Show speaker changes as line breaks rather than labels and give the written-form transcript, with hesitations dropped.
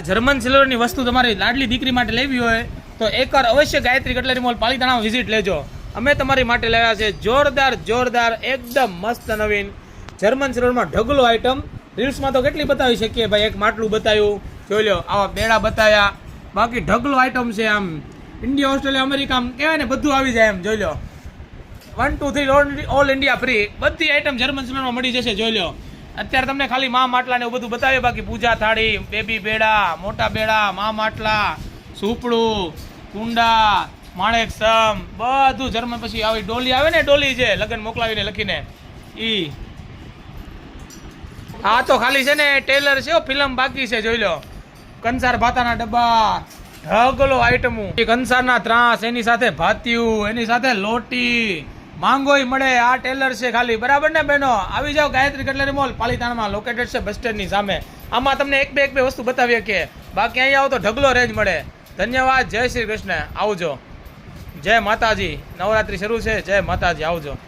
German સિલ્વરની વસ્તુ તમારી લાડલી દીકરી માટે લેવી હોય તો એકવાર અવશ્ય Gayatri cutlery mall Palitana visit લેજો. અમે તમારી માટે લાવ્યા છે જોરદાર એકદમ મસ્ત નવીન જર્મન સિલ્વરમાં ઢગલો આઈટમ. રીલ્સમાં તો કેટલી બતાવી શકીએ ભાઈ, એક માટલું બતાવ્યું, જોઈ લો આવા બેડા બતાવ્યા, બાકી ઢગલો આઈટમ છે. આમ ઇન્ડિયા, ઓસ્ટ્રેલિયા, અમેરિકા આમ કહેવાય ને બધું આવી જાય એમ. જોઈ લો 1 2 3 ઓલ ઇન્ડિયા ફ્રી બધી આઈટમ જર્મન સિલ્વરમાં મળી જશે. જોઈ લો અત્યારે તમને ખાલી મા માટલા ને એવું બધું બતાવીએ, બાકી પૂજા થાળી, બેબી બેડા, મોટા બેડા, મા માટલા, સુપડું, કુંડા, માણેક સમ બધું જર્મન. પછી આવી ડોલી આવે ને, ડોલી છે લગન મોકલાવીને લખીને ઈ. આ તો ખાલી છે ને ટેલર છે, ફિલ્મ બાકી છે. જોઈ લો કંસાર ભાતાના ડબ્બા, ઢગલો આઈટમો, કંસારના ત્રાસ, એની સાથે ભાતિયું, એની સાથે લોટી, માંગોય મળે. આ ટેલર છે ખાલી, બરાબર ને બહેનો? આવી જાઓ ગાયત્રી કટલરી મોલ પાલિતાણામાં, લોકેટેડ છે બસ સ્ટેન્ડની સામે. આમાં તમને એક બે વસ્તુ બતાવીએ કે બાકી અહીંયા આવો તો ઢગલો રેન્જ મળે. ધન્યવાદ. જય શ્રી કૃષ્ણ. આવજો. જય માતાજી. નવરાત્રી શરૂ છે. જય માતાજી. આવજો.